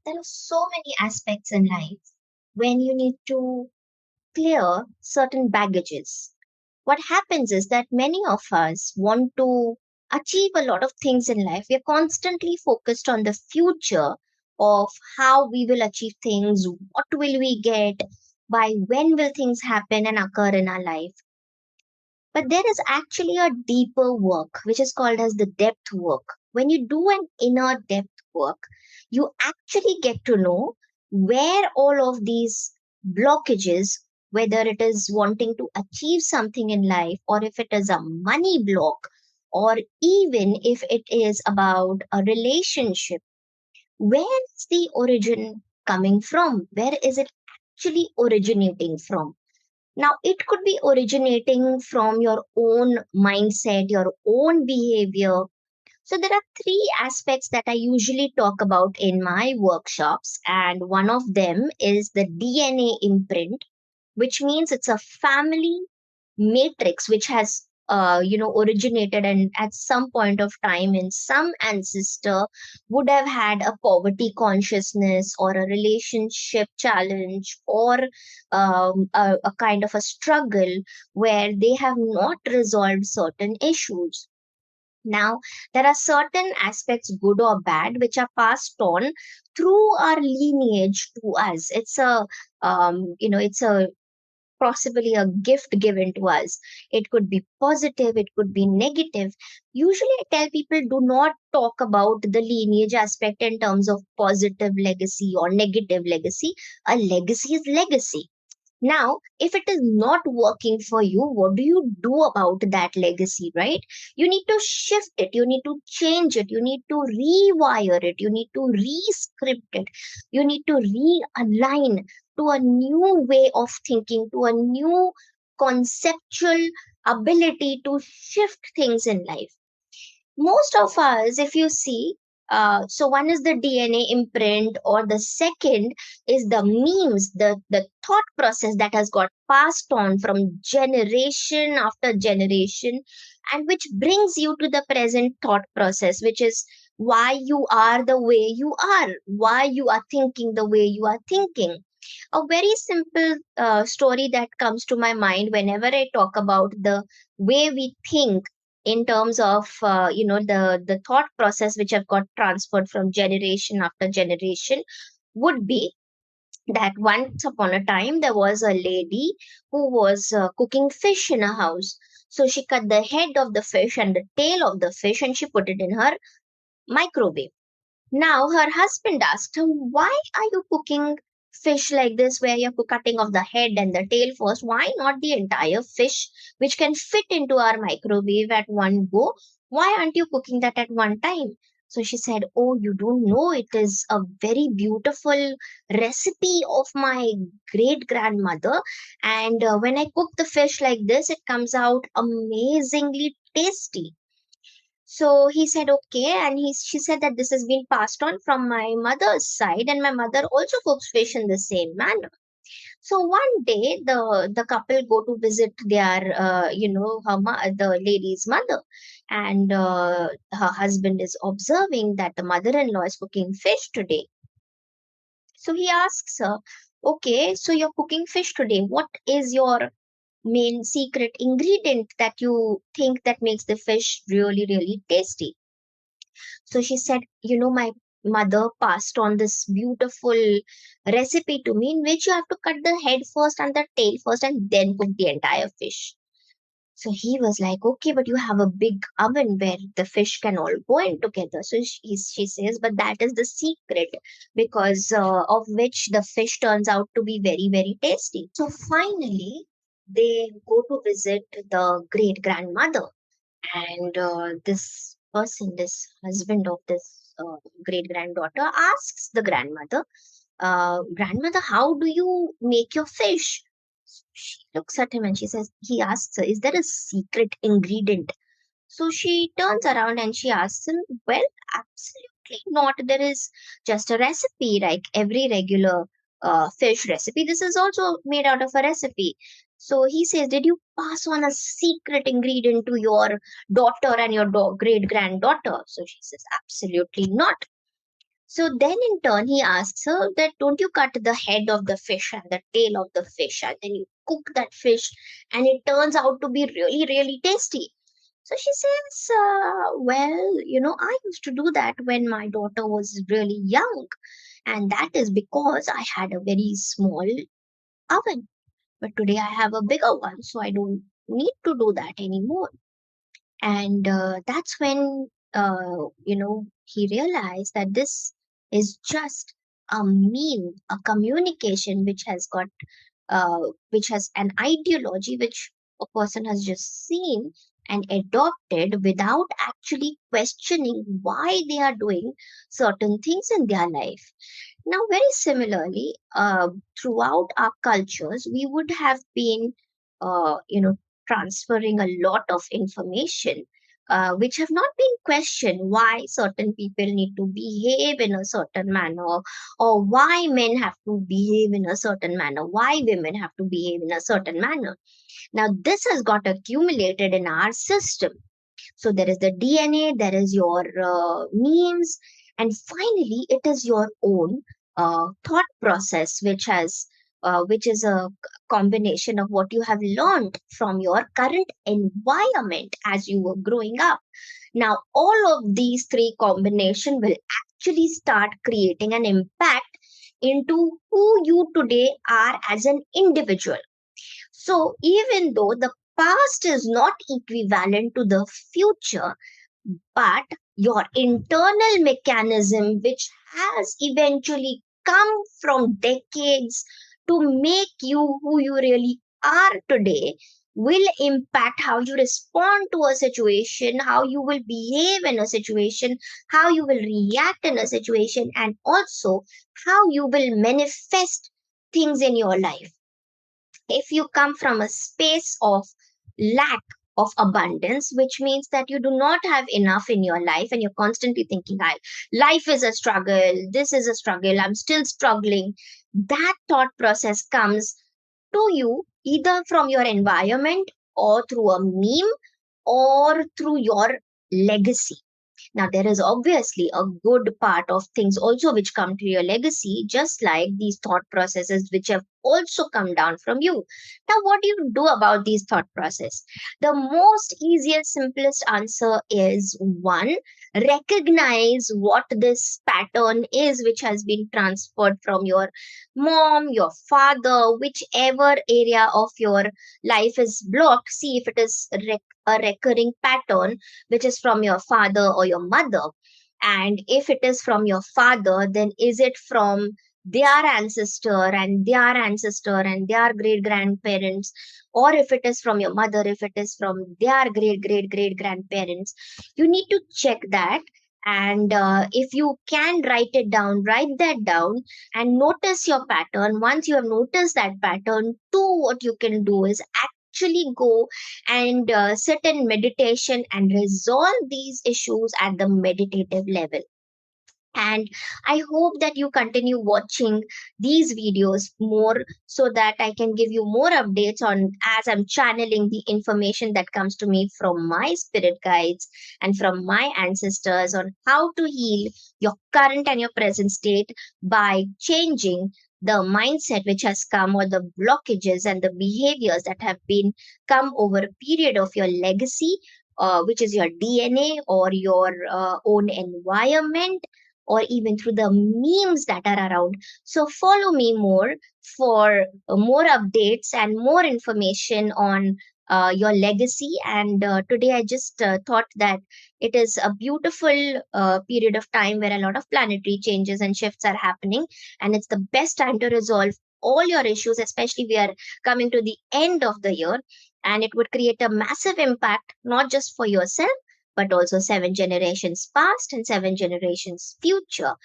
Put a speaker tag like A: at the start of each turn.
A: There are so many aspects in life when you need to clear certain baggages. What happens is that many of us want to achieve a lot of things in life. We are constantly focused on the future of how we will achieve things, what will we get, by when will things happen and occur in our life. But there is actually a deeper work, which is called as the depth work. When you do an inner depth work, you actually get to know where all of these blockages, whether it is wanting to achieve something in life, or if it is a money block, or even if it is about a relationship, where is the origin coming from? Where is it actually originating from? Now, it could be originating from your own mindset, your own behavior. So, there are three aspects that I usually talk about in my workshops, and one of them is the DNA imprint, which means it's a family matrix which has originated and at some point of time in some ancestor would have had a poverty consciousness or a relationship challenge or a kind of a struggle where they have not resolved certain issues. Now, there are certain aspects, good or bad, which are passed on through our lineage to us. It's a possibly a gift given to us. It could be positive, it could be negative. Usually, I tell people do not talk about the lineage aspect in terms of positive legacy or negative legacy. A legacy is legacy. Now, if it is not working for you, what do you do about that legacy, right? You need to shift it, you need to change it, you need to rewire it, you need to rescript it, you need to realign to a new way of thinking, to a new conceptual ability to shift things in life. Most of us, if you see, so one is the DNA imprint, or the second is the memes, the thought process that has got passed on from generation after generation, and which brings you to the present thought process, which is why you are the way you are, why you are thinking the way you are thinking. A very simple story that comes to my mind whenever I talk about the way we think in terms of the thought process which have got transferred from generation after generation would be that once upon a time there was a lady who was cooking fish in a house. So she cut the head of the fish and the tail of the fish and she put it in her microwave. Now her husband asked her, why are you cooking fish like this, where you're cutting off the head and the tail first? Why not the entire fish, which can fit into our microwave at one go? Why aren't you cooking that at one time? So she said, oh, you don't know, it is a very beautiful recipe of my great grandmother. And when I cook the fish like this, it comes out amazingly tasty. So he said, okay. And she said that this has been passed on from my mother's side, and my mother also cooks fish in the same manner. So one day, the couple go to visit their, the lady's mother, and her husband is observing that the mother-in-law is cooking fish today. So he asks her, okay, so you're cooking fish today. What is your main secret ingredient that you think that makes the fish really, really tasty? So she said, my mother passed on this beautiful recipe to me in which you have to cut the head first and the tail first and then cook the entire fish. So he was like, okay, but you have a big oven where the fish can all go in together. So she says, but that is the secret because of which the fish turns out to be very, very tasty. So finally, they go to visit the great grandmother, and this person, this husband of this great granddaughter, asks the grandmother, grandmother, how do you make your fish? She looks at him and she says, he asks her, is there a secret ingredient? So she turns around and she asks him, well, absolutely not. There is just a recipe, like every regular fish recipe. This is also made out of a recipe. So he says, did you pass on a secret ingredient to your daughter and your great granddaughter? So she says, absolutely not. So then in turn he asks her that, don't you cut the head of the fish and the tail of the fish and then you cook that fish and it turns out to be really, really tasty? So she says, well, I used to do that when my daughter was really young, and that is because I had a very small oven. But today I have a bigger one, so I don't need to do that anymore. And that's when, he realized that this is just a meme, a communication which has an ideology which a person has just seen and adopted without actually questioning why they are doing certain things in their life. Now, very similarly, throughout our cultures, we would have been, transferring a lot of information, which have not been questioned why certain people need to behave in a certain manner, or why men have to behave in a certain manner, why women have to behave in a certain manner. Now, this has got accumulated in our system. So there is the DNA, there is your memes, and finally, it is your own thought process, which is a combination of what you have learned from your current environment as you were growing up. Now, all of these three combination will actually start creating an impact into who you today are as an individual. So, even though the past is not equivalent to the future, but your internal mechanism, which has eventually come from decades to make you who you really are today, will impact how you respond to a situation, how you will behave in a situation, how you will react in a situation, and also how you will manifest things in your life. If you come from a space of lack of abundance, which means that you do not have enough in your life and you're constantly thinking, life is a struggle, this is a struggle, I'm still struggling, that thought process comes to you either from your environment or through a meme or through your legacy. Now, there is obviously a good part of things also which come to your legacy, just like these thought processes which have also come down from you. Now, what do you do about these thought process? The most easiest, simplest answer is one, recognize what this pattern is which has been transferred from your mom, your father, whichever area of your life is blocked. See if it is a recurring pattern which is from your father or your mother. And if it is from your father, then is it from their ancestor and their ancestor and their great grandparents? Or if it is from your mother, if it is from their great grandparents, you need to check that. And if you can write it down, write that down and notice your pattern. Once you have noticed that pattern, two, what you can do is actually go and sit in meditation and resolve these issues at the meditative level. And I hope that you continue watching these videos more so that I can give you more updates on as I'm channeling the information that comes to me from my spirit guides and from my ancestors on how to heal your current and your present state by changing the mindset which has come, or the blockages and the behaviors that have been come over a period of your legacy, which is your DNA or your own environment, or even through the memes that are around. So follow me more for more updates and more information on your legacy. And today I just thought that it is a beautiful period of time where a lot of planetary changes and shifts are happening. And it's the best time to resolve all your issues, especially we are coming to the end of the year. And it would create a massive impact, not just for yourself, but also seven generations past and seven generations future.